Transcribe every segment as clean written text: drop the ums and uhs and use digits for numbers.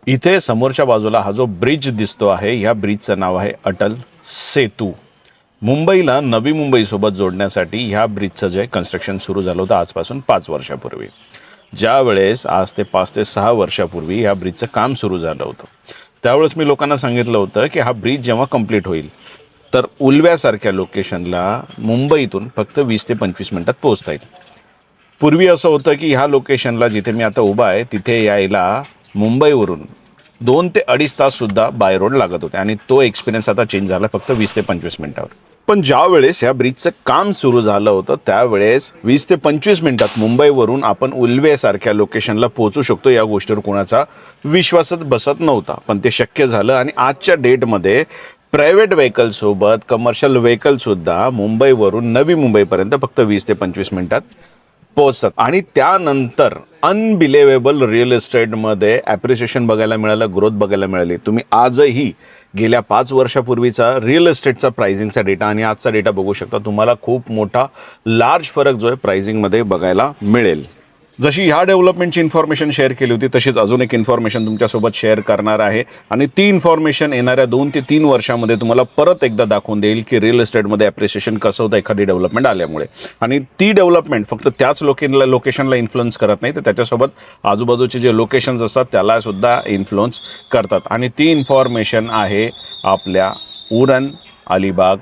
इथे समोरच्या बाजूला हा जो ब्रिज दिसतो आहे, या ब्रिजचं नाव आहे अटल सेतू. मुंबईला नवी मुंबईसोबत जोडण्यासाठी ह्या ब्रिजचं जे कन्स्ट्रक्शन सुरू झालं होतं आजपासून 5 वर्षापूर्वी. ज्यावेळेस आज ते 5 ते 6 वर्षापूर्वी ह्या ब्रिजचं काम सुरू झालं होतं, त्यावेळेस मी लोकांना सांगितलं होतं की हा ब्रिज जेव्हा कंप्लीट होईल तर उल्व्यासारख्या लोकेशनला मुंबईतून फक्त 20 ते 25 मिनिटात पोहोचता येईल. पूर्वी असं होतं की ह्या लोकेशनला जिथे मी आता उभा आहे तिथे यायला मुंबईवरून 2 ते 2.5 ताससुद्धा बाय रोड लागत होते आणि तो एक्सपिरियन्स आता चेंज झाला फक्त 20 ते 25 मिनिटावर. पण ज्या वेळेस ह्या ब्रिजचं काम सुरू झालं होतं त्यावेळेस 20 ते 25 मिनिटात मुंबईवरून आपण उल्वेसारख्या लोकेशनला पोहोचू शकतो या गोष्टीवर कोणाचा विश्वासच बसत नव्हता. पण ते शक्य झालं आणि आजच्या डेटमध्ये प्रायव्हेट व्हेकलसोबत कमर्शियल व्हेकलसुद्धा मुंबईवरून नवी मुंबईपर्यंत फक्त 20 ते 25 मिनिटात पोहोचतात. आणि त्यानंतर अनबिलेवेबल रिअल इस्टेटमध्ये ॲप्रिसिएशन बघायला मिळालं, ग्रोथ बघायला मिळाली. तुम्ही आजही गेल्या 5 वर्षापूर्वीचा रिअल इस्टेटचा प्राइसिंगचा डेटा आणि आजचा डेटा बघू शकता. तुम्हाला खूप मोठा लार्ज फरक जो आहे प्राइसिंगमध्ये बघायला मिळेल. जशी ह्या डेव्हलपमेंटची इन्फॉर्मेशन शेअर केली होती तशीच अजून एक इन्फॉर्मेशन तुमच्यासोबत शेअर करणार आहे आणि ती इन्फॉर्मेशन येणाऱ्या 2 ते 3 वर्षामध्ये तुम्हाला परत एकदा दाखवून देईल की रिअल इस्टेटमध्ये ॲप्रिसिएशन कसं होतं एखादी डेव्हलपमेंट आल्यामुळे. आणि ती डेव्हलपमेंट फक्त त्याच लोकेशनला इन्फ्लुअन्स करत नाही तर त्याच्यासोबत आजूबाजूचे जे लोकेशन्स असतात त्याला सुद्धा इन्फ्लुअन्स करतात. आणि ती इन्फॉर्मेशन आहे आपल्या उरण अलिबाग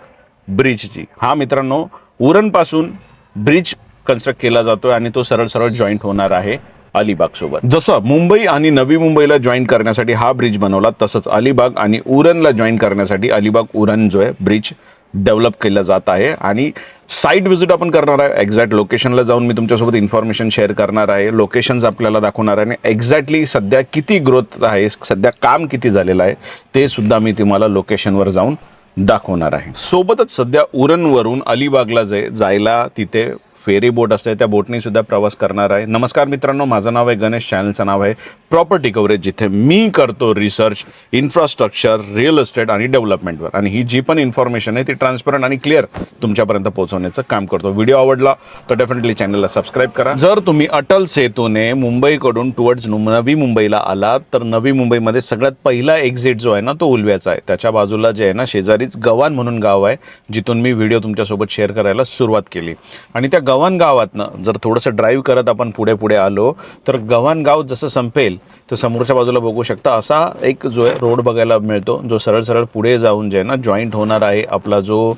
ब्रिजची. हा मित्रांनो, उरणपासून ब्रिज कन्स्ट्रक्ट केला जातोय आणि तो सरळ सरळ जॉईंट होणार आहे अलिबाग सोबत. जसं मुंबई आणि नवी मुंबईला जॉईन करण्यासाठी हा ब्रिज बनवला तसंच अलिबाग आणि उरणला जॉईन करण्यासाठी अलिबाग उरण जो आहे ब्रिज डेव्हलप केला जात आहे. आणि साईट व्हिजिट आपण करणार आहे. एक्झॅक्ट लोकेशनला जाऊन मी तुमच्यासोबत इन्फॉर्मेशन शेअर करणार आहे. लोकेशन्स आपल्याला दाखवणार आहे आणि एक्झॅक्टली सध्या किती ग्रोथ आहे, सध्या काम किती झालेलं आहे ते सुद्धा मी तुम्हाला लोकेशनवर जाऊन दाखवणार आहे. सोबतच सध्या उरणवरून अलिबागला जायला तिथे फेरी बोट असते, त्या बोटने सुद्धा प्रवास करणार आहे. नमस्कार मित्रांनो, माझं नाव आहे गणेश, चॅनलचं नाव आहे प्रॉपर्टी कव्हरेज, जिथे मी करतो रिसर्च इन्फ्रास्ट्रक्चर, रिअल इस्टेट आणि डेव्हलपमेंटवर. आणि ही जी पण इन्फॉर्मेशन आहे ती ट्रान्सपरंट आणि क्लिअर तुमच्यापर्यंत पोहोचवण्याचं काम करतो. व्हिडिओ आवडला तर डेफिनेटली चॅनलला सबस्क्राईब करा. जर तुम्ही अटल सेतूने मुंबईकडून टुवर्ड्स नवी मुंबईला आलात तर नवी मुंबईमध्ये सगळ्यात पहिला एक्झिट जो आहे ना तो उल्व्याचा आहे. त्याच्या बाजूला जे आहे ना शेजारीच गव्हाण म्हणून गाव आहे, जिथून मी व्हिडिओ तुमच्यासोबत शेअर करायला सुरुवात केली. आणि त्या गव्हाण गावातनं जर थोडंसं ड्राईव्ह करत आपण पुढे आलो तर गव्हाण गाव जसं संपेल तर समोरच्या बाजूला बघू शकता असा एक जो आहे रोड बघायला मिळतो, जो सरळ पुढे जाऊन जे आहे ना जॉईंट होणार आहे आपला जो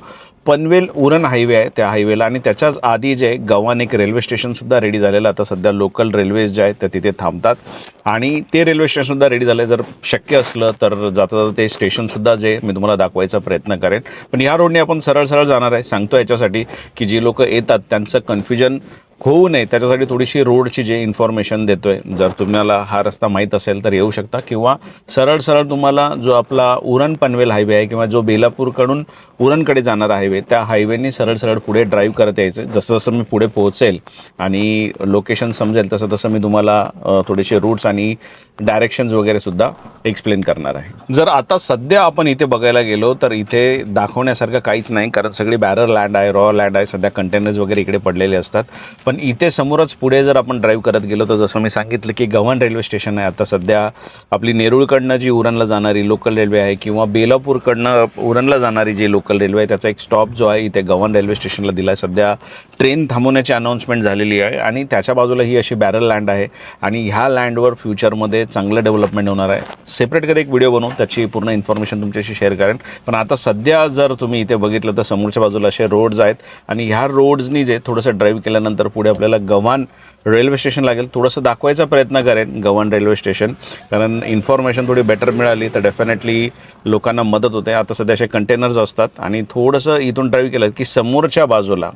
पनवेल उरण हायवे आहे त्या हायवेला. आणि त्याच्याच आधी जे गव्हाण एक रेल्वे स्टेशनसुद्धा रेडी झालेलं. आता सध्या लोकल रेल्वेज जे आहेत त्या तिथे थांबतात आणि ते रेल्वे स्टेशनसुद्धा रेडी झालं. जर शक्य असलं तर जाता ते स्टेशनसुद्धा जे मी तुम्हाला दाखवायचा प्रयत्न करेन. पण ह्या रोडने आपण सरळ जाणार आहे. सांगतो याच्यासाठी की जी लोक येतात त्यांचं कन्फ्युजन होऊ नये त्याच्यासाठी थोडीशी रोडची जे इन्फॉर्मेशन देतोय. जर तुम्हाला हा रस्ता माहीत असेल तर येऊ शकता, किंवा सरळ तुम्हाला जो आपला उरण पनवेल हायवे आहे किंवा जो बेलापूरकडून उरणकडे जाणारा हायवे, त्या हायवेने सरळ पुढे ड्राईव्ह करत यायचं. जसं मी पुढे पोहोचेल आणि लोकेशन समजेल तसं मी तुम्हाला थोडेसे रूट्स आणि डायरेक्शन्स वगैरे सुद्धा एक्सप्लेन करणार आहे. जर आता सध्या आपण इथे बघायला गेलो तर इथे दाखवण्यासारखं काहीच नाही, कारण सगळी बॅरर लँड आहे, रॉ लँड आहे. सध्या कंटेनर्स वगैरे इकडे पडलेले असतात. पण इथे समोरच पुढे जर आपण ड्राईव्ह करत गेलो तर जसं मी सांगितलं की गव्हाण रेल्वे स्टेशन आहे. आता सध्या आपली नेरूळकडनं जी उरणला जाणारी लोकल रेल्वे आहे किंवा बेलापूरकडनं उरणला जाणारी जी लोकल रेल्वे आहे त्याचा एक स्टॉप जो आहे इथे गव्हाण रेल्वे स्टेशनला दिला आहे. सध्या ट्रेन थांबवण्याची अनाऊन्समेंट झालेली आहे आणि त्याच्या बाजूला ही अशी बॅरर लँड आहे आणि ह्या लँडवर फ्युचरमध्ये चांगलं डेव्हलपमेंट होणार आहे. सेपरेट कधी एक व्हिडिओ बनवून त्याची पूर्ण इन्फॉर्मेशन तुमच्याशी शेअर करेन. पण आता सध्या जर तुम्ही इथे बघितलं तर समोरच्या बाजूला असे रोड्स आहेत आणि ह्या रोड्सनी जे थोडंसं ड्राईव्ह केल्यानंतर पुढे आपल्याला गव्हाण रेल्वे स्टेशन लागेल. थोडंसं दाखवायचा प्रयत्न करेन गव्हाण रेल्वे स्टेशन, कारण इन्फॉर्मेशन थोडी बेटर मिळाली तर डेफिनेटली लोकांना मदत होते. आता सध्या असे कंटेनर्स असतात आणि थोडंसं इथून ड्राईव्ह केलं की समोरच्या बाजूला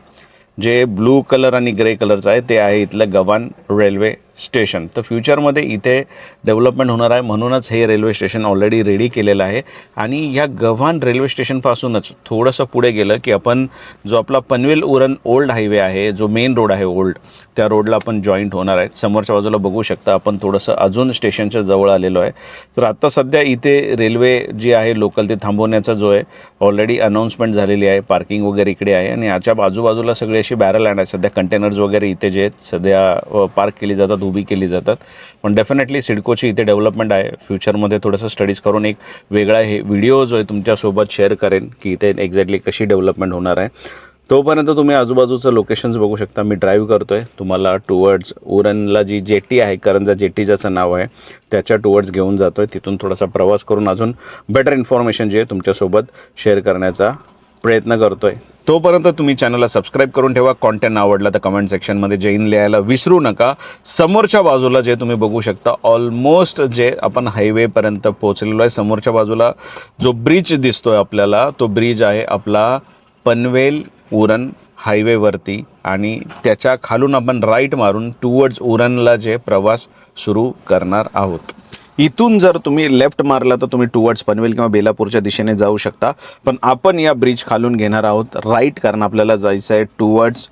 जे ब्लू कलर आणि ग्रे कलरचं आहे ते आहे इथलं गव्हाण रेल्वे स्टेशन. तर फ्युचरमध्ये इथे डेव्हलपमेंट होणार आहे, म्हणूनच हे रेल्वे स्टेशन ऑलरेडी रेडी केलेलं आहे. आणि ह्या गव्हाण रेल्वे स्टेशनपासूनच थोडंसं पुढे गेलं की आपण जो आपला पनवेल उरण ओल्ड हायवे आहे, जो मेन रोड आहे ओल्ड, त्या रोडला आपण जॉईंट होणार आहे. समोरच्या बाजूला बघू शकता आपण थोडंसं अजून स्टेशनच्या जवळ आलेलो आहे. तर आत्ता सध्या इथे रेल्वे जी आहे लोकल ते थांबवण्याचा जो आहे ऑलरेडी अनाऊन्समेंट झालेली आहे. पार्किंग वगैरे इकडे आहे आणि याच्या बाजूबाजूला सगळी अशी बॅरल लँड आहे. सध्या कंटेनर्स वगैरे इथे जे आहेत सध्या पार्क केली जातात उभी केली जातात. पण डेफिनेटली सिडकोची इथे डेव्हलपमेंट आहे. फ्युचरमध्ये थोडंसं स्टडीज करून एक वेगळा हे व्हिडिओ जो आहे तुमच्यासोबत शेअर करेन की इथे एक्झॅक्टली कशी डेव्हलपमेंट होणार आहे. तोपर्यंत तुम्ही आजूबाजूचं लोकेशन्स बघू शकता. मी ड्राईव्ह करतो आहे, तुम्हाला टुवर्ड्स उरणला जी जेटी आहे, करंजा जेटी ज्याचं नाव आहे, त्याच्या टुवर्ड्स घेऊन जातो आहे. तिथून थोडासा प्रवास करून अजून बेटर इन्फॉर्मेशन जे आहे तुमच्यासोबत शेअर करण्याचा प्रयत्न करतो आहे. तोपर्यंत तुम्ही चॅनलला सबस्क्राईब करून ठेवा. कॉन्टेंट आवडला तर कमेंट सेक्शनमध्ये जय हिंद लिहायला विसरू नका. समोरच्या बाजूला जे तुम्ही बघू शकता, ऑलमोस्ट जे आपण हायवेपर्यंत पोहोचलेलो आहे. समोरच्या बाजूला जो ब्रिज दिसतोय आपल्याला, तो ब्रिज आहे आपला पनवेल उरण हायवेवरती आणि त्याच्या खालून आपण राईट मारून टुवर्ड्स उरणला जे प्रवास सुरू करणार आहोत. इथून जर तुम्ही लेफ्ट मारला तर तुम्ही टुवर्ड्स पनवेल किंवा बेलापूरच्या दिशेने जाऊ शकता. पण आपण या ब्रिज खालून घेणार आहोत राईट, कारण आपल्याला जायचं आहे टुवर्ड्स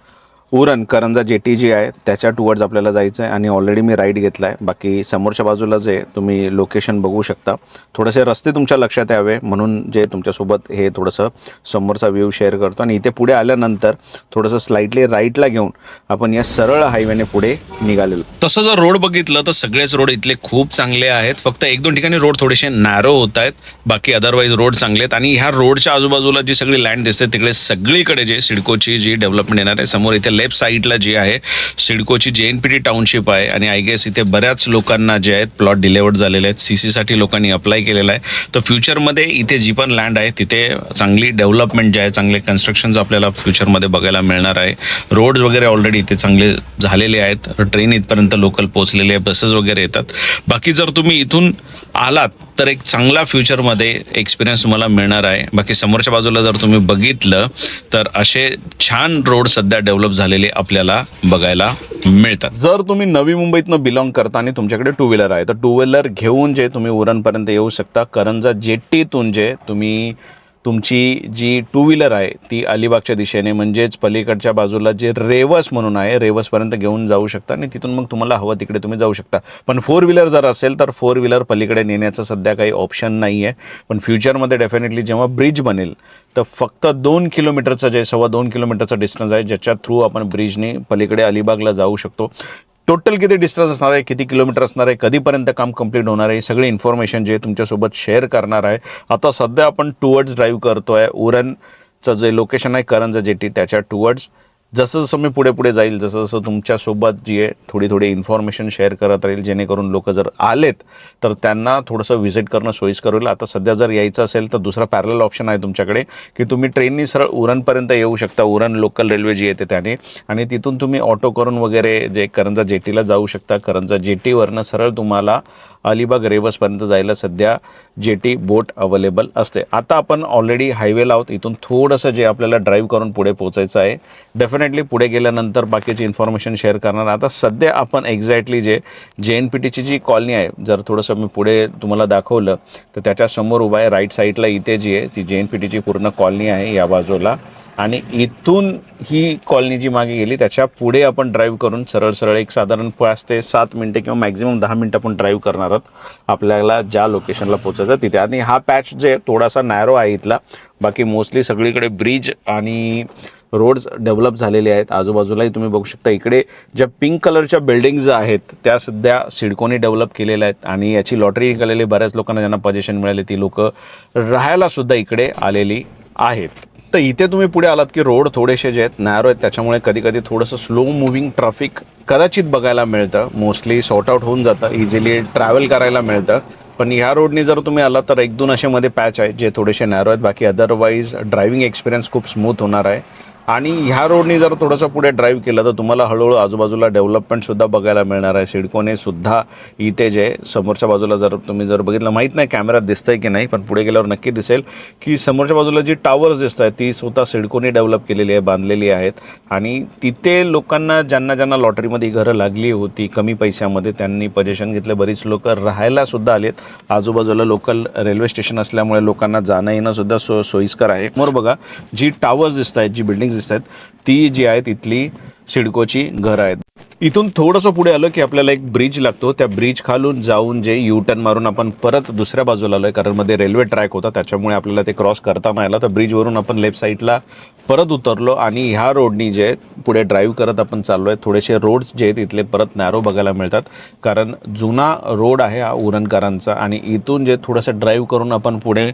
उरण. करंजा जेटी जी आहे त्याच्या टुवर्ड्स आपल्याला जायचं आहे आणि ऑलरेडी मी राईट घेतला आहे. बाकी समोरच्या बाजूला जे तुम्ही लोकेशन बघू शकता. थोडेसे रस्ते तुमच्या लक्षात यावे म्हणून जे तुमच्यासोबत हे थोडंसं समोरचा व्ह्यू शेअर करतो. आणि इथे पुढे आल्यानंतर थोडंसं स्लाइटली राईटला घेऊन आपण या सरळ हायवेने पुढे निघालेलो. तसं जर रोड बघितलं तर सगळेच रोड इथले खूप चांगले आहेत. फक्त 1-2 ठिकाणी रोड थोडेसे नॅरो होत आहेत, बाकी अदरवाईज रोड चांगले आहेत. आणि ह्या रोडच्या आजूबाजूला जी सगळी लँड दिसते तिकडे सगळीकडे जे सिडकोची जी डेव्हलपमेंट येणार आहे. समोर इथे लेफ्ट साईडला जी आहे सिडकोची JNPT टाउनशिप आहे आणि आय गेस इथे बऱ्याच लोकांना जे आहेत प्लॉट डिलेवर्ड झालेले आहेत. CC साठी लोकांनी अप्लाय केलेला आहे. तर फ्युचरमध्ये इथे जी पण लँड आहे तिथे चांगली डेव्हलपमेंट जे आहे, चांगले कन्स्ट्रक्शन्स आपल्याला फ्युचरमध्ये बघायला मिळणार आहे. रोड्स वगैरे ऑलरेडी इथे चांगले झालेले आहेत. ट्रेन इथपर्यंत लोकल पोहोचलेले आहे, बसेस वगैरे येतात. बाकी जर तुम्ही इथून आलात तर एक चांगला फ्युचरमध्ये एक्सपिरियन्स तुम्हाला मिळणार आहे. बाकी समोरच्या बाजूला जर तुम्ही बघितलं तर असे छान रोड सध्या डेव्हलप झालेले आपल्याला बघायला मिळतात. जर तुम्ही नवी मुंबईतनं बिलॉंग करता आणि तुमच्याकडे टू व्हीलर आहे तर टू व्हीलर घेऊन जे तुम्ही उरणपर्यंत येऊ शकता. करंजा जेटीतून जे तुम्ही तुमची जी टू व्हीलर आहे ती अलिबागच्या दिशेने म्हणजेच पलीकडच्या बाजूला जे रेवस म्हणून आहे रेवसपर्यंत घेऊन जाऊ शकता आणि तिथून मग तुम्हाला हवं तिकडे तुम्ही जाऊ शकता. पण 4 व्हीलर जर असेल तर 4 व्हीलर पलीकडे नेण्याचं सध्या काही ऑप्शन नाही आहे. पण फ्युचरमध्ये डेफिनेटली जेव्हा ब्रिज बनेल तर फक्त 2 किलोमीटरचं जे 2.25 किलोमीटरचं डिस्टन्स आहे ज्याच्या थ्रू आपण ब्रिजने पलीकडे अलिबागला जाऊ शकतो. टोटल किती डिस्टन्स असणार आहे, किती किलोमीटर असणार आहे, कधीपर्यंत काम कंप्लीट होणार आहे, सगळी इन्फॉर्मेशन जे तुमच्यासोबत शेअर करणार आहे. आता सध्या आपण टुवर्ड्स ड्राईव्ह करतो आहे. उरणचं जे लोकेशन आहे करंजा जेटी त्याच्या टुवर्ड्स. जसं जसं मी पुढे पुढे जाईल जसं जसं तुमच्यासोबत जी आहे थोडी थोडी इन्फॉर्मेशन शेअर करत राहील जेणेकरून लोक जर आलेत तर त्यांना थोडंसं व्हिजिट करणं सोयीस्कर होईल. आता सध्या जर यायचं असेल तर दुसरा पॅरलल ऑप्शन आहे तुमच्याकडे की तुम्ही ट्रेननी सरळ उरणपर्यंत येऊ शकता. उरण लोकल रेल्वे जी येते त्याने, आणि तिथून तुम्ही ऑटो करून वगैरे जे करंजा जेटीला जाऊ शकता. करंजा जेटीवरनं सरळ तुम्हाला अलिबाग रेवसपर्यंत जायला सध्या जेटी बोट अवेलेबल असते. आता आपण ऑलरेडी हायवेला आहोत. इथून थोडंसं जे आपल्याला ड्राईव्ह करून पुढे पोचायचं आहे. डेफिनेटली पुढे गेल्यानंतर बाकीची इन्फॉर्मेशन शेअर करणार. आता सध्या आपण एक्झॅक्टली जे JNPTची जी कॉलनी आहे जर थोडंसं मी पुढे तुम्हाला दाखवलं तर त्याच्यासमोर उभा आहे. राईट साईडला इथे जी आहे ती JNPTची पूर्ण कॉलनी आहे या बाजूला. आणि इथून ही कॉलनी जी मागे गेली त्याच्या पुढे आपण ड्राईव्ह करून सरळ सरळ एक साधारण 5 ते 7 मिनटं किंवा मॅक्झिमम 10 मिनटं आपण ड्राईव्ह करणार आहोत आपल्याला ज्या लोकेशनला पोचायचं तिथे. आणि हा पॅच जे थोडासा नॅरो आहे इथला, बाकी मोस्टली सगळीकडे ब्रिज आणि रोड्स डेव्हलप झालेले आहेत. आजूबाजूलाही तुम्ही बघू शकता इकडे ज्या पिंक कलरच्या बिल्डिंग्ज आहेत त्या सध्या सिडकोने डेव्हलप केलेल्या आहेत आणि याची लॉटरी निघालेली बऱ्याच लोकांना ज्यांना पोझिशन मिळाले ती लोक राहायलासुद्धा इकडे आलेली आहेत. तर इथे तुम्ही पुढे आलात की रोड थोडेसे जे आहेत नॅरो आहेत त्याच्यामुळे कधी कधी थोडंसं स्लो मुव्हिंग ट्रॅफिक कदाचित बघायला मिळतं. मोस्टली सॉर्ट आउट होऊन जातं, इझिली ट्रॅव्हल करायला मिळतं. पण ह्या रोडनी जर तुम्ही आलात तर 1-2 असे मध्ये पॅच आहेत जे थोडेसे नॅरो आहेत. बाकी अदरवाईज ड्रायव्हिंग एक्सपिरियन्स खूप स्मूथ होणार आहे. आणि ह्या रोडनी जर थोडंसं पुढे ड्राईव्ह केलं तर तुम्हाला हळूहळू आजूबाजूला डेव्हलपमेंटसुद्धा बघायला मिळणार आहे. सिडकोने सुद्धा इथे जे समोरच्या बाजूला जर तुम्ही जर बघितलं, माहीत नाही कॅमेऱ्यात दिसतंय की नाही पण पुढे गेल्यावर नक्की दिसेल की समोरच्या बाजूला जी टावर्स दिसत आहेत ती स्वतः सिडकोने डेव्हलप केलेली आहे, बांधलेली आहेत. आणि तिथे लोकांना ज्यांना लॉटरीमध्ये घरं लागली होती कमी पैशामध्ये त्यांनी पोझिशन घेतले. बरीच लोक राहायलासुद्धा आलेत. आजूबाजूला लोकल रेल्वे स्टेशन असल्यामुळे लोकांना जाणं येणंसुद्धा सोयीस्कर आहे. समोर बघा जी टावर्स दिसत आहेत, जी बिल्डिंग्स दिसत आहेत ती जी आहेत इथली सिडकोची घरं आहेत. इथून थोडंसं पुढे आलो की आपल्याला एक ब्रिज लागतो. त्या ब्रिज खालून जाऊन जे यू टर्न मारून आपण परत दुसऱ्या बाजूला आलोय, कारण मध्ये रेल्वे ट्रॅक होता त्याच्यामुळे आपल्याला ते क्रॉस करता नाही आलं. तर ब्रिजवरून आपण लेफ्ट साईडला परत उतरलो आणि ह्या रोडनी जे पुढे ड्राईव्ह करत आपण चाललो आहे. थोडेसे रोड्स जे आहेत इथले परत नॅरो बघायला मिळतात, कारण जुना रोड आहे हा उरणकरांचा. आणि इथून जे थोडंसं ड्राईव्ह करून आपण पुढे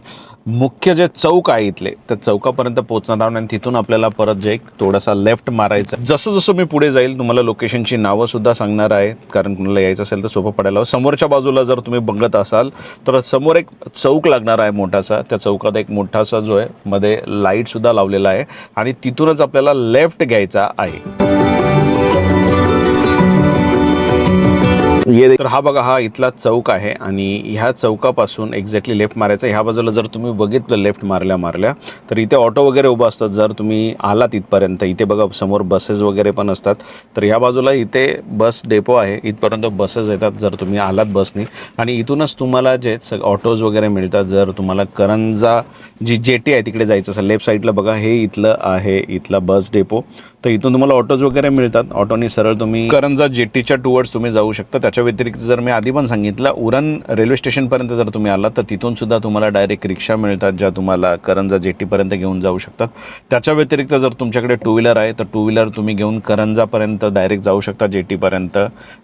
मुख्य जे चौक आहे इथले त्या चौकापर्यंत पोहोचणार आहोत आणि तिथून आपल्याला परत जे थोडासा लेफ्ट मारायचा. जसं जसं मी पुढे जाईल तुम्हाला लोकेशनची नावं सुद्धा सांगणार आहे, कारण कुणाला यायचं असेल तर सोपं पडायला. समोरच्या बाजूला जर तुम्ही बघत असाल तर समोर एक चौक लागणार आहे मोठासा. त्या चौकात एक मोठासा जो आहे मध्ये लाईट सुद्धा लावलेला आहे आणि तिथूनच आपल्याला लेफ्ट घ्यायचा आहे. तर हा बघा, हा इथला चौक आहे आणि ह्या चौकापासून एक्झॅक्टली लेफ्ट मारायचं. ह्या बाजूला जर तुम्ही बघितलं लेफ्ट मारल्या तर इथे ऑटो वगैरे उभं असतात. जर तुम्ही आलात इथपर्यंत, इथे बघा समोर बसेस वगैरे पण असतात. तर ह्या बाजूला इथे बस डेपो आहे, इथपर्यंत बसेस येतात जर तुम्ही आलात बसनी. आणि इथूनच तुम्हाला जे ऑटोज वगैरे मिळतात. जर तुम्हाला करंजा जी जेटी आहे तिकडे जायचं असेल, लेफ्ट साईडला बघा हे इथलं आहे, इथला बस डेपो. तर इथून तुम्हाला ऑटोज वगैरे मिळतात. ऑटोनी सरळ तुम्ही करंजा जेटीच्या टुवर्ड्स तुम्ही जाऊ शकता. त्याच्या व्यतिरिक्त जर मी आधी पण सांगितलं, उरण रेल्वे स्टेशनपर्यंत जर तुम्ही आलात तर तिथून सुद्धा तुम्हाला डायरेक्ट रिक्षा मिळतात, ज्या तुम्हाला करंजा जेटीपर्यंत घेऊन जाऊ शकतात. त्याच्या व्यतिरिक्त जर तुमच्याकडे टू व्हीलर आहे तर टू व्हीलर तुम्ही घेऊन करंजापर्यंत डायरेक्ट जाऊ शकता जेटीपर्यंत.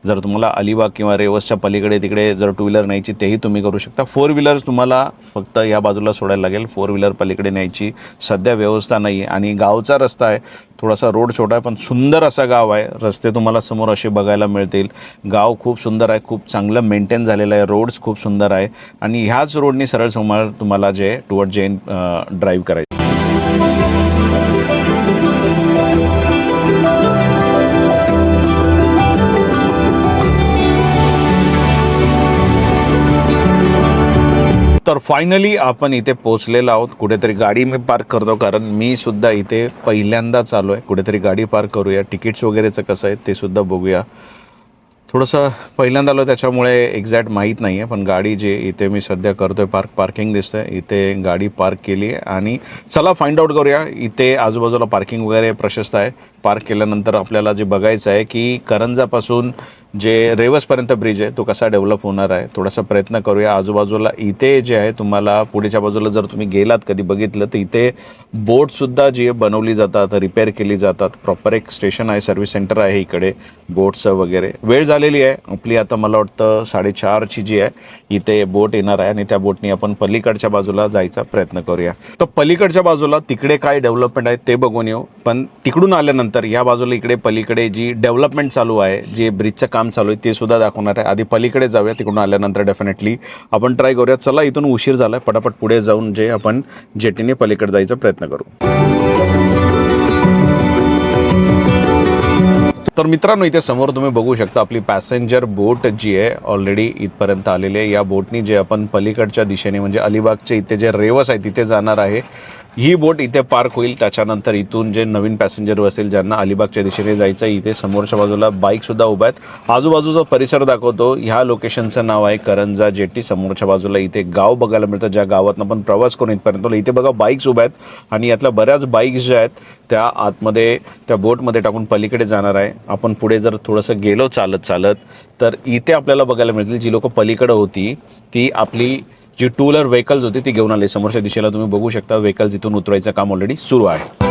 जर तुम्हाला अलिबाग किंवा रेवसच्या पलीकडे तिकडे जर टू व्हीलर न्यायची तेही तुम्ही करू शकता. फोर व्हीलर्स तुम्हाला फक्त या बाजूला सोडायला लागेल. फोर व्हीलर पलीकडे न्यायची सध्या व्यवस्था नाही आहे. आणि गावचा रस्ता आहे, थोडासा रोड छोटा आहे पण सुंदर असा गाव आहे. रस्ते तुम्हाला समोर असे बघायला मिळतील. गाव खूप सुंदर आहे, खूप चांगलं मेंटेन झालेलं आहे. रोड्स खूप सुंदर आहे आणि ह्याच रोडनी सरळ समोर तुम्हाला जे टुवर्ड जैन ड्राईव्ह करायचं. तर फायनली आपण इथे पोहोचलेलो आहोत. कुठेतरी गाडी मी पार्क करतो, कारण मी सुद्धा इथे पहिल्यांदाच आलो आहे. कुठेतरी गाडी पार्क करूया. तिकीट्स वगैरेचं कसं आहे ते सुद्धा बघूया. थोडंसं पहिल्यांदा आलो त्याच्यामुळे एक्झॅक्ट माहीत नाही आहे, पण गाडी जे इथे मी सध्या करतो आहे पार्किंग दिसतं आहे. इथे गाडी पार्क केली आहे आणि चला फाइंड आउट करूया. इथे आजूबाजूला पार्किंग वगैरे प्रशस्त आहे. पार्क केल्यानंतर आपल्याला जे बघायचं आहे की करंजापासून जे रेवसपर्यंत ब्रिज आहे तो कसा डेव्हलप होणार आहे, थोडासा प्रयत्न करूया. आजूबाजूला इथे जे आहे तुम्हाला पुढेच्या बाजूला जर तुम्ही गेलात कधी बघितलं तर इथे बोटसुद्धा जी बनवली जातात, रिपेअर केली जातात. प्रॉपर एक स्टेशन आहे, सर्व्हिस सेंटर आहे इकडे बोट्सचं वगैरे. वेळ झालेली आहे आपली आता, मला वाटतं 4:30ची जी आहे इथे बोट येणार आहे आणि त्या बोटनी आपण पलीकडच्या बाजूला जायचा प्रयत्न करूया. तर पलीकडच्या बाजूला तिकडे काय डेव्हलपमेंट आहे ते बघून येऊ. पण तिकडून आल्यानंतर या बाजूला इकडे पलीकडे जी डेव्हलपमेंट चालू आहे, जे ब्रिजचं काम चालू आहे ते सुद्धा दाखवणार आहे. आधी पलीकडे जाऊया, तिकडून आल्यानंतर डेफिनेटली आपण ट्राय करूया. चला इथून उशीर झाला, पटापट पुढे जाऊन जे आपण जेटीने पलीकडे जायचा प्रयत्न करू. तर मित्रांनो, इथे समोर तुम्ही बघू शकता आपली पॅसेंजर बोट जी आहे ऑलरेडी इथपर्यंत आलेली आहे. या बोटनी जे आपण पलीकडच्या दिशेने म्हणजे अलिबागचे इथे जे रेवस आहे तिथे जाणार आहे, ही बोट इथे पार्क होईल. त्याच्यानंतर इथून जे नवीन पॅसेंजर असेल ज्यांना अलिबागच्या दिशेने जायचं आहे, इथे समोरच्या बाजूला बाईकसुद्धा उभा आहेत. आजूबाजूचा परिसर दाखवतो. ह्या लोकेशनचं नाव आहे करंजा जेटी. समोरच्या बाजूला इथे गाव बघायला मिळतं, ज्या गावातनं आपण प्रवास करून इथपर्यंत. इथे बघा बाईक्स उभ्या आहेत आणि यातल्या बऱ्याच बाईक्स ज्या आहेत त्या आतमध्ये त्या बोटमध्ये टाकून पलीकडे जाणार आहे. आपण पुढे जर थोडंसं गेलो चालत तर इथे आपल्याला बघायला मिळतील जी लोकं पलीकडे होती ती आपली जी टू व्हीलर व्हेकल्स होती ती घेऊन आली. समोरच्या दिशेला तुम्ही बघू शकता व्हेकल्स इथून उतरायचं काम ऑलरेडी सुरू आहे.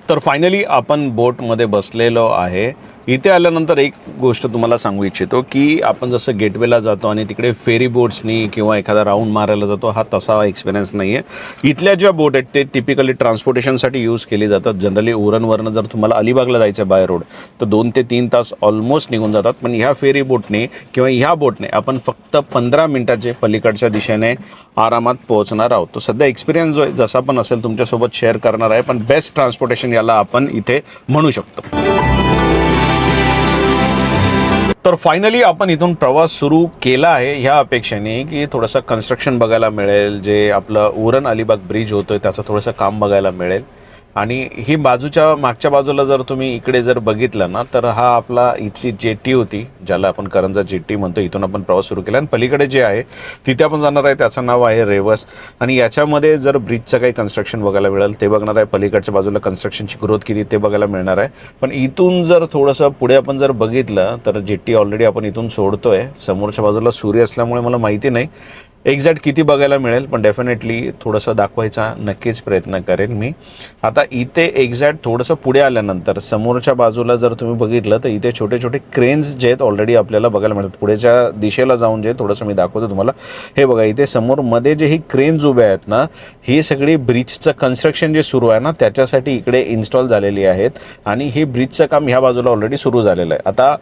तर फायनली आपण बोटमध्ये बसलेलो आहे. इथे आल्यानंतर एक गोष्ट तुम्हाला सांगू इच्छितो की आपण जसं गेटवेला जातो आणि तिकडे फेरी बोट्सनी किंवा एखादा राऊंड मारायला जातो, हा तसा एक्सपिरियन्स नाही आहे. इथल्या ज्या बोट आहेत ते टिपिकली ट्रान्सपोर्टेशनसाठी यूज केली जातात. जनरली उरणवरनं जर तुम्हाला अलिबागला जायचं बाय रोड तर 2 ते 3 तास ऑलमोस्ट निघून जातात. पण ह्या फेरी बोटने किंवा ह्या बोटने आपण फक्त 15 मिनिटाचे पलीकडच्या दिशेने आरामात पोहोचणार आहोत. तो सध्या एक्सपिरियन्स जो आहे जसा पण असेल तुमच्यासोबत शेअर करणार आहे, पण बेस्ट ट्रान्सपोर्टेशन याला आपण इथे म्हणू शकतो. तर फायनली आपण इथून प्रवास सुरू केला आहे ह्या अपेक्षेने की थोडंसं कन्स्ट्रक्शन बघायला मिळेल. जे आपलं उरण अलिबाग ब्रिज होतोय त्याचं थोडंसं काम बघायला मिळेल. आणि ही बाजूच्या मागच्या बाजूला जर तुम्ही इकडे जर बघितलं ना, तर हा आपला इथली जेटी होती, ज्याला आपण करंजा जेटी म्हणतो. इथून आपण प्रवास सुरू केला आणि पलीकडे जे आहे तिथे आपण जाणार आहे, त्याचं नाव आहे रेवस. आणि याच्यामध्ये जर ब्रिजचं काही कन्स्ट्रक्शन बघायला मिळेल ते बघणार आहे. पलीकडच्या बाजूला कन्स्ट्रक्शनची ग्रोथ किती ते बघायला मिळणार आहे. पण इथून जर थोडंसं पुढे आपण जर बघितलं तर जेटी ऑलरेडी आपण इथून सोडतोय. समोरच्या बाजूला सूर्य असल्यामुळे मला माहिती नाही एक्झॅक्ट किती बघायला मिळेल, पण डेफिनेटली थोडंसं दाखवायचा नक्कीच प्रयत्न करेन मी. आता इथे एक्झॅक्ट थोडंसं पुढे आल्यानंतर समोरच्या बाजूला जर तुम्ही बघितलं तर इथे छोटे छोटे क्रेन्स जे आहेत ऑलरेडी आपल्याला बघायला मिळतात. पुढेच्या दिशेला जाऊन जे थोडंसं मी दाखवतो तुम्हाला. हे बघा, इथे समोर मध्ये जे ही क्रेन्स उभ्या आहेत ना, ही सगळी ब्रिजचं कन्स्ट्रक्शन जे सुरू आहे ना त्याच्यासाठी इकडे इन्स्टॉल झालेली आहेत. आणि हे ब्रिजचं काम ह्या बाजूला ऑलरेडी सुरू झालेलं आहे. आता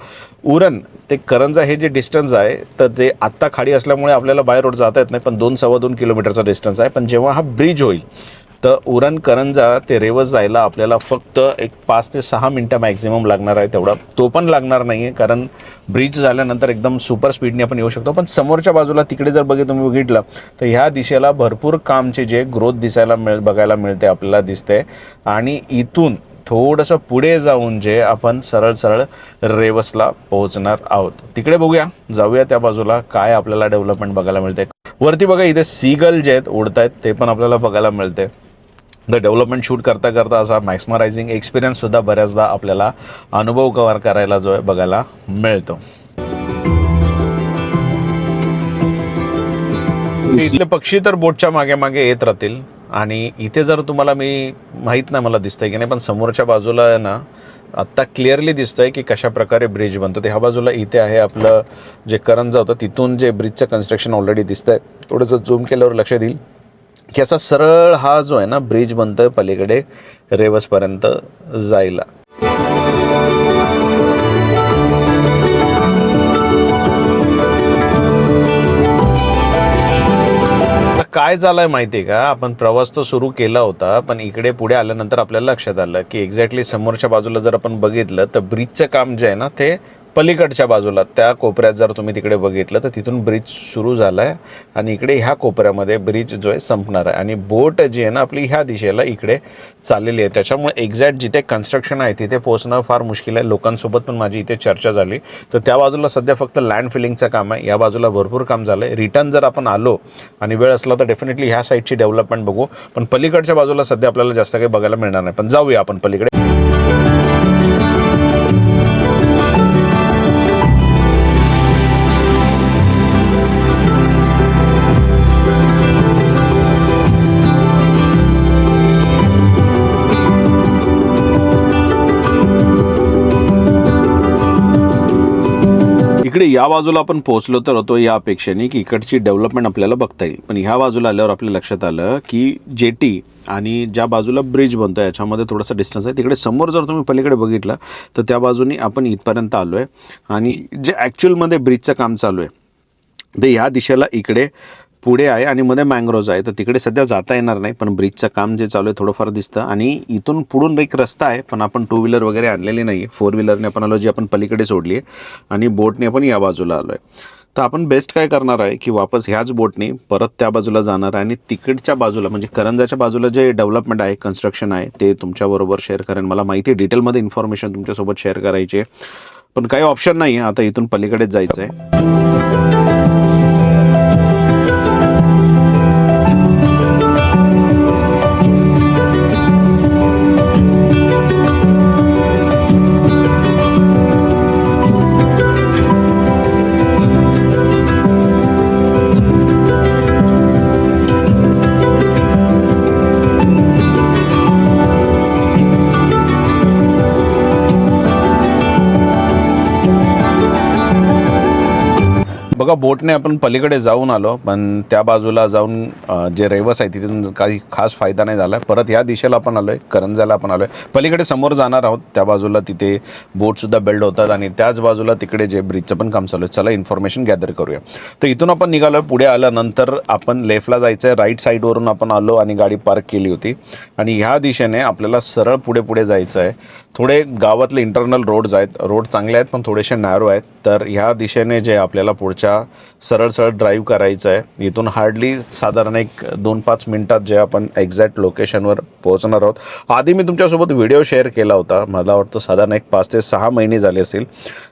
उरण ते करंजा हे जे डिस्टन्स आहे तर जे आत्ता खाडी असल्यामुळे आपल्याला बाय रोड जाता येत नाही, पण 2-2.25 किलोमीटरचा डिस्टन्स आहे. पण जेव्हा हा ब्रिज होईल तर उरण करंजा ते रेवस जायला आपल्याला फक्त एक 5 ते 6 मिनटं मॅक्झिमम लागणार आहे. तेवढा तो पण लागणार नाही आहे, कारण ब्रिज झाल्यानंतर एकदम सुपर स्पीडने आपण येऊ शकतो. पण समोरच्या बाजूला तिकडे जर तुम्ही बघितलं तर ह्या दिशेला भरपूर कामचे जे ग्रोथ बघायला मिळते आपल्याला दिसते. आणि इथून थोडंसं पुढे जाऊन जे आपण सरळ रेवसला पोहोचणार आहोत. तिकडे बघूया, जाऊया त्या बाजूला काय आपल्याला डेव्हलपमेंट बघायला मिळते. वरती बघा, इथे सीगल जे आहेत उडत आहेत ते पण आपल्याला बघायला मिळते. द डेव्हलपमेंट शूट करता करता असा मॅक्समरायझिंग एक्सपिरियन्ससुद्धा बऱ्याचदा आपल्याला अनुभव कव्हर करायला जो आहे बघायला मिळतो. इथले पक्षी तर बोटच्या मागे मागे येत राहतील. आणि इथे जर तुम्हाला मी माहीत नाही मला दिसतंय की नाही, पण समोरच्या बाजूला आहे ना आत्ता क्लिअरली दिसतंय की कशा प्रकारे ब्रिज बनतो ते. ह्या बाजूला इथे आहे आपलं जे करंजा होतं, तिथून जे ब्रिजचं कन्स्ट्रक्शन ऑलरेडी दिसतंय. थोडंसं झूम केल्यावर लक्षात येईल की असा सरळ हा जो आहे ना ब्रिज बनतोय पलीकडे रेवसपर्यंत जायला. काय झालंय माहिती आहे का, आपण प्रवास तर सुरू केला होता, पण इकडे पुढे आल्यानंतर आपल्याला लक्षात आलं की एक्झॅक्टली समोरच्या बाजूला जर आपण बघितलं तर ब्रिजचं काम जे आहे ना ते पलीकडच्या बाजूला त्या कोपऱ्यात जर तुम्ही तिकडे बघितलं तर तिथून ब्रिज सुरू झाला आहे आणि इकडे ह्या कोपऱ्यामध्ये ब्रिज जो आहे संपणार आहे. आणि बोट जी आहे ना आपली ह्या दिशेला इकडे चाललेली आहे. त्याच्यामुळे एक्झॅक्ट जिथे कन्स्ट्रक्शन आहे तिथे पोहोचणं फार मुश्किल आहे. लोकांसोबत पण माझी इथे चर्चा झाली तर त्या बाजूला सध्या फक्त लँड फिलिंगचं काम आहे. या बाजूला भरपूर काम झालं आहे. रिटर्न जर आपण आलो आणि वेळ असला तर डेफिनेटली ह्या साईडची डेव्हलपमेंट बघू, पण पलीकडच्या बाजूला सध्या आपल्याला जास्त काही बघायला मिळणार नाही. पण जाऊया आपण पलीकडे. इकडे या बाजूला आपण पोहोचलो तर होतो या अपेक्षेने की इकडची डेव्हलपमेंट आपल्याला बघता येईल. पण ह्या बाजूला आल्यावर आपल्या लक्षात आलं की जेटी आणि ज्या बाजूला ब्रिज बनतो याच्यामध्ये थोडासा डिस्टन्स आहे. तिकडे समोर जर तुम्ही पलीकडे बघितलं तर त्या बाजूने आपण इथपर्यंत आलो आहे. आणि जे ॲक्च्युअलमध्ये ब्रिजचं काम चालू आहे ते ह्या दिशेला इकडे पुढे आहे आणि मध्ये मँग्रोव्ज आहे. तर तिकडे सध्या जाता येणार नाही, पण ब्रिजचं काम जे चालू आहे थोडंफार दिसतं. आणि इथून पुढून एक रस्ता आहे, पण आपण 2 व्हीलर वगैरे आणलेली नाही आहे. 4 व्हीलरने आपण आलो, जी आपण पलीकडे सोडली आहे. आणि बोटने आपण या बाजूला आलो आहे. तर आपण बेस्ट काय करणार आहे की वापस ह्याच बोटने परत त्या बाजूला जाणार आहे आणि तिकडच्या बाजूला म्हणजे करंजाच्या बाजूला जे डेव्हलपमेंट आहे, कन्स्ट्रक्शन आहे ते तुमच्याबरोबर शेअर करेन. मला माहिती आहे डिटेलमध्ये इन्फॉर्मेशन तुमच्यासोबत शेअर करायची आहे, पण काही ऑप्शन नाही आहे. आता इथून पलीकडेच जायचं आहे. बघा, बोटने आपण पलीकडे जाऊन आलो, पण त्या बाजूला जाऊन जे रेवस आहे तिथून काही खास फायदा नाही झाला. परत ह्या दिशेला आपण आलो आहे, करंजाला आपण आलो आहे. पलीकडे समोर जाणार आहोत, त्या बाजूला तिथे बोटसुद्धा बिल्ड होतात आणि त्याच बाजूला तिकडे जे ब्रिजचं पण काम चालू आहे. चला इन्फॉर्मेशन गॅदर करूया. तर इथून आपण निघालो. पुढे आल्यानंतर आपण लेफ्टला जायचं आहे. राईट साईडवरून आपण आलो आणि गाडी पार्क केली होती आणि ह्या दिशेने आपल्याला सरळ पुढे जायचं आहे. थोडे गावातले इंटरनल रोड्स आहेत, रोड चांगले आहेत पण थोडेसे नॅरो आहेत. तर ह्या दिशेने जे आपल्याला पुढच्या सरळ सरळ ड्राईव्ह करायचं आहे. इथून हार्डली साधारण एक 2-5 मिनटात जे आपण एक्झॅक्ट लोकेशनवर पोहोचणार आहोत. आधी मी तुमच्यासोबत व्हिडिओ शेअर केला होता, मला वाटतं साधारण एक 5 ते 6 महिने झाले असतील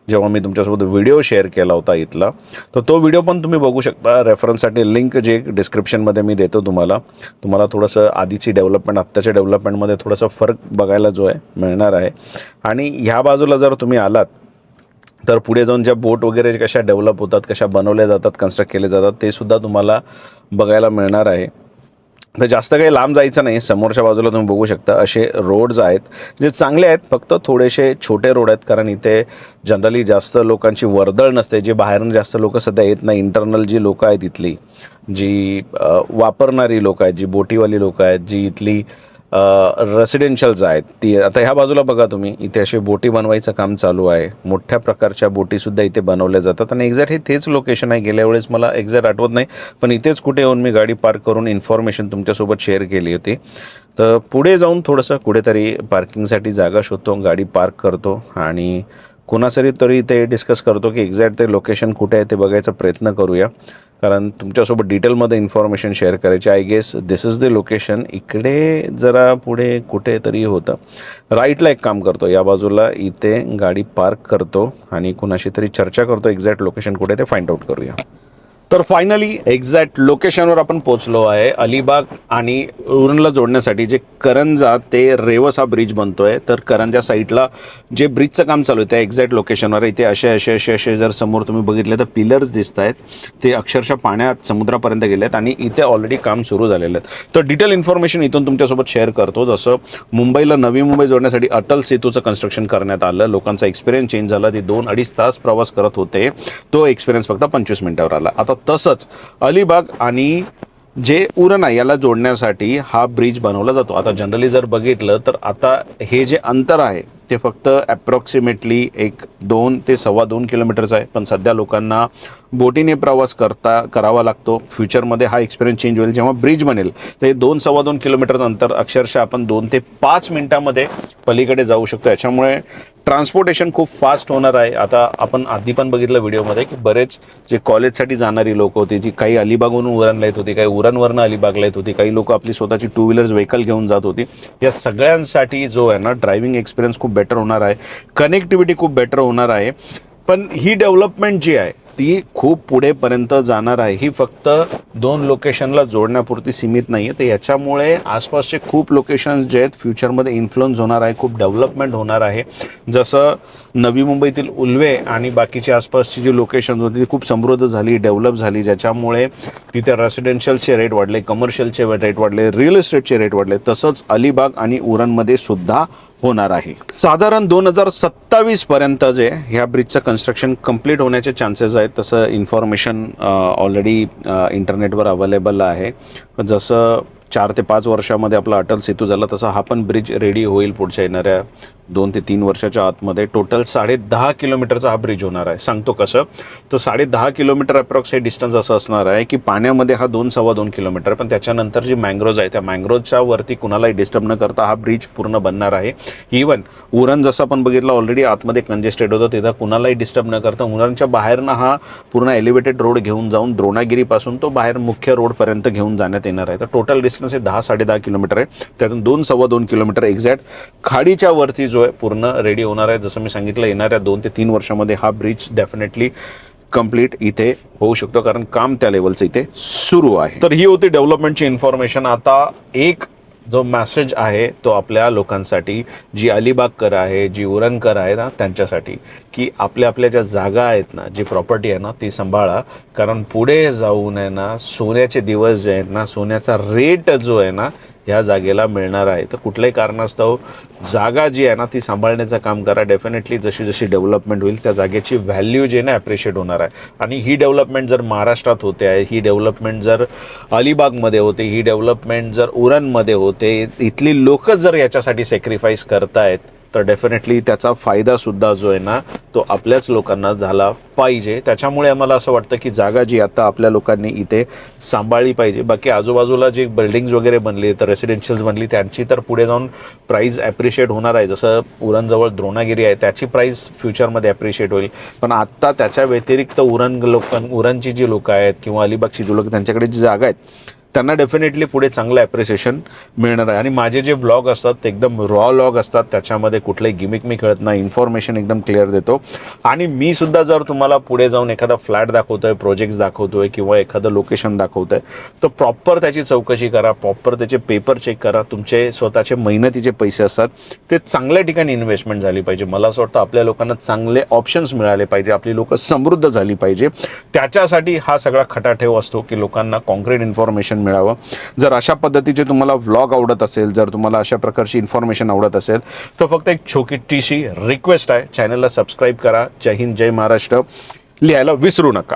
जेव्हा मी तुमच्यासोबत व्हिडिओ शेअर केला होता इथला. तर तो व्हिडिओ पण तुम्ही बघू शकता. रेफरन्ससाठी लिंक जे डिस्क्रिप्शनमध्ये मी देतो तुम्हाला थोडंसं आधीची डेव्हलपमेंट आत्ताच्या डेव्हलपमेंटमध्ये थोडासा फरक बघायला जो आहे मिळणार आहे. आणि ह्या बाजूला जर तुम्ही आलात तर पुढे जाऊन ज्या बोट वगैरे कशा डेव्हलप होतात, कशा बनवल्या जातात, कन्स्ट्रक्ट केले जातात, ते सुद्धा तुम्हाला बघायला मिळणार आहे. तर जास्त काही लांब जायचं नाही. समोरच्या बाजूला तुम्ही बघू शकता असे रोड्स आहेत जे चांगले आहेत, फक्त थोडेसे छोटे रोड आहेत कारण इथे जनरली जास्त लोकांची वर्दळ नसते. जे बाहेरून जास्त लोक सध्या येत नाही. इंटरनल जी लोकं आहेत इथली, जी वापरणारी लोकं आहेत, जी बोटीवाली लोकं आहेत, जी इथली रेसिडेन्शियल्स आहेत, ती आता ह्या बाजूला बघा तुम्ही, इथे असे बोटी बनवायचं काम चालू आहे. मोठ्या प्रकारच्या बोटीसुद्धा इथे बनवल्या जातात. आणि एक्झॅक्ट हे तेच लोकेशन आहे. गेल्या वेळेस मला एक्झॅक्ट आठवत नाही, पण इथेच कुठे येऊन मी गाडी पार्क करून इन्फॉर्मेशन तुमच्यासोबत शेअर केली होती. तर पुढे जाऊन थोडंसं कुठेतरी पार्किंगसाठी जागा शोधतो, गाडी पार्क करतो आणि कोणासरी तरी ते डिस्कस करतो की एक्झॅक्ट ते लोकेशन कुठे आहे ते बघायचा प्रयत्न करूया, कारण तुमच्यासोबत डिटेलमध्ये इन्फॉर्मेशन शेअर करायची. I guess this is the location. इकडे जरा पुढे कुठेतरी होतं. राईटला एक काम करतो, या बाजूला इथे गाडी पार्क करतो आणि कुणाशी तरी चर्चा करतो. एक्झॅक्ट लोकेशन कुठे ते फाइंड आउट करूया. तर फायनली एक्झॅक्ट लोकेशनवर आपण पोहोचलो आहे. अलिबाग आणि उरणला जोडण्यासाठी जे करंजा ते रेवस हा ब्रिज बनतोय. तर करंजा साईडला जे ब्रिजचं काम चालू आहे त्या एक्झॅक्ट लोकेशनवर इथे असे जर समोर तुम्ही बघितले तर पिलर्स दिसत आहेत, ते अक्षरशः पाण्यात समुद्रापर्यंत गेले आहेत आणि इथे ऑलरेडी काम सुरू झालेलं आहे. तर डिटेल इन्फॉर्मेशन इथून तुमच्यासोबत शेअर करतो. जसं मुंबईला नवी मुंबई जोडण्यासाठी अटल सेतूचं कन्स्ट्रक्शन करण्यात आलं. लोकांचा एक्सपिरियन्स चेंज झाला. ते 2-2.5 तास प्रवास करत होते, तो एक्सपिरियन्स फक्त 25 मिनिटावर आला. आता तसंच अलिबाग आणि जे उरण आहे याला जोडण्यासाठी हा ब्रिज बनवला जातो. आता जनरली जर बघितलं तर आता हे जे अंतर आहे ते फक्त ॲप्रॉक्सिमेटली 2 ते 2.25 किलोमीटरचं आहे. पण सध्या लोकांना बोटीने प्रवास करावा लागतो. फ्युचरमध्ये हा एक्सपिरियन्स चेंज होईल. जेव्हा ब्रिज बनेल तर हे 2-2.25 किलोमीटरचं अंतर अक्षरशः आपण 2 ते 5 मिनिटामध्ये पलीकडे जाऊ शकतो. याच्यामुळे ट्रान्सपोर्टेशन खूप फास्ट होणार आहे. आता आपण आधी पण बघितलं व्हिडिओमध्ये की बरेच जे कॉलेजसाठी जाणारी लोक होती, जी काही अलिबागवरून उरणला येत होती, काही उरणवरनं अलिबागला येत होती, काही लोक आपली स्वतःची 2 व्हीलर्स व्हेकल घेऊन जात होती, या सगळ्यांसाठी जो आहे ना ड्रायव्हिंग एक्सपिरियन्स खूप बेटर होणार आहे. कनेक्टिव्हिटी खूप बेटर होणार आहे. पण ही डेव्हलपमेंट जी आहे ती खूप पुढेपर्यंत जाणार आहे. ही फक्त 2 लोकेशनला जोडण्यापुरती सीमित नाही आहे. तर याच्यामुळे आसपासचे खूप लोकेशन्स जे आहेत फ्युचरमध्ये इन्फ्लुअन्स होणार आहे, खूप डेव्हलपमेंट होणार आहे. जसं नवी मुंबईतील उल्वे आणि बाकीची आसपासची जी लोकेशन्स होती ती खूप समृद्ध झाली, डेव्हलप झाली, ज्याच्यामुळे तिथे रेसिडेन्शियलचे रेट वाढले, कमर्शियलचे रेट वाढले, रिअल इस्टेटचे रेट वाढले. तसंच अलिबाग आणि उरणमध्ये सुद्धा होणार आहे. साधारण 2027 पर्यंत जे ह्या ब्रिजचं कन्स्ट्रक्शन कंप्लीट होण्याचे चान्सेस आहेत. तसं इन्फॉर्मेशन ऑलरेडी इंटरनेटवर अवेलेबल आहे. जसं 4 ते 5 वर्षामध्ये आपला अटल सेतू झाला तसा हा पण ब्रिज रेडी होईल पुढच्या येणाऱ्या 2 ते 3 वर्षाच्या आतमध्ये. टोटल 10.5 किलोमीटरचा हा ब्रिज होणार आहे. सांगतो कसं, तर 10.5 किलोमीटर अप्रॉक्स हे डिस्टन्स असं असणार आहे की पाण्यामध्ये हा 2-2.25 किलोमीटर, पण त्याच्यानंतर जी मँग्रोव्ज आहे त्या मँग्रोव्जच्या वरती कुणालाही डिस्टर्ब न करता हा ब्रिज पूर्ण बनणार आहे. इवन उरण जसं आपण बघितलं ऑलरेडी आतमध्ये कंजेस्टेड होतं, तिथं कुणालाही डिस्टर्ब न करता उरणच्या बाहेरनं हा पूर्ण एलिव्हेटेड रोड घेऊन जाऊन द्रोणागिरीपासून तो बाहेर मुख्य रोडपर्यंत घेऊन जाण्यात येणार आहे. तर टोटल डिस्टन्स हे 10-10.5 किलोमीटर आहे. त्यातून 2-2.25 किलोमीटर एक्झॅक्ट खाडीच्या वरती जो आहे पूर्ण रेडी होणार आहे. जसं मी सांगितलं येणाऱ्या 2 ते 3 वर्षामध्ये हा ब्रिज डेफिनेटली कंप्लीट इथे होऊ शकतो, कारण काम त्या लेवलचं इथे सुरू आहे. तर ही होती डेव्हलपमेंटची इन्फॉर्मेशन. आता एक जो मेसेज आहे तो आपल्या लोकांसाठी, जी अलिबागकर आहे, जी उरणकर आहे ना त्यांच्यासाठी, की आपल्या ज्या जागा आहेत ना, जी प्रॉपर्टी आहे ना ती सांभाळा, कारण पुढे जाऊन आहे ना सोन्याचे दिवस जे आहेत ना, सोन्याचा रेट जो आहे ना ह्या जागेला मिळणार आहे. तर कुठल्याही कारणास्तव जागा जी आहे ना ती सांभाळण्याचं काम करा. डेफिनेटली जशी जशी डेव्हलपमेंट होईल त्या जागेची व्हॅल्यू जे ना ॲप्रिशिएट होणार आहे. आणि ही डेव्हलपमेंट जर महाराष्ट्रात होते आहे, ही डेव्हलपमेंट जर अलिबागमध्ये होते, ही डेव्हलपमेंट जर उरणमध्ये होते, इथली लोक जर याच्यासाठी सॅक्रिफाईस करतायत, तर डेफिनेटली त्याचा फायदासुद्धा जो आहे ना तो आपल्याच लोकांना झाला पाहिजे. त्याच्यामुळे आम्हाला असं वाटतं की जागा जी आता आपल्या लोकांनी इथे सांभाळली पाहिजे. बाकी आजूबाजूला जे बिल्डिंग्स वगैरे बनली तर रेसिडेन्शियल्स बनली त्यांची तर पुढे जाऊन प्राईस ॲप्रिशिएट होणार आहे. जसं उरणजवळ द्रोणागिरी आहे त्याची प्राईस फ्युचरमध्ये ॲप्रिशिएट होईल. पण आत्ता त्याच्या व्यतिरिक्त उरणची जी लोकं आहेत किंवा अलिबागची जी लोकं त्यांच्याकडे जी जागा आहेत त्यांना डेफिनेटली पुढे चांगलं ॲप्रिसिएशन मिळणार आहे. आणि माझे जे व्लॉग असतात ते एकदम रॉ व्लॉग असतात. त्याच्यामध्ये कुठलंही गिमिक मी कळत नाही. इन्फॉर्मेशन एकदम क्लिअर देतो. आणि मी सुद्धा जर तुम्हाला पुढे जाऊन एखादा फ्लॅट दाखवतोय, प्रोजेक्ट्स दाखवतोय किंवा एखादं लोकेशन दाखवतोय तर प्रॉपर त्याची चौकशी करा, प्रॉपर त्याचे पेपर चेक करा. तुमचे स्वतःचे मेहनतीचे पैसे असतात ते चांगल्या ठिकाणी इन्व्हेस्टमेंट झाली पाहिजे. मला असं वाटतं आपल्या लोकांना चांगले ऑप्शन्स मिळाले पाहिजे, आपली लोकं समृद्ध झाली पाहिजे. त्याच्यासाठी हा सगळा खटाठेव असतो की लोकांना कॉन्क्रीट इन्फॉर्मेशन मिळावं. जर अशा पद्धतीचे तुम्हाला व्लॉग आवडत असेल, जर तुम्हाला अशा प्रकारची इन्फॉर्मेशन आवडत असेल तर फक्त एक छोटीशी रिक्वेस्ट आहे, चॅनलला सबस्क्राईब करा. जय हिंद, जय महाराष्ट्र लिहायला विसरू नका.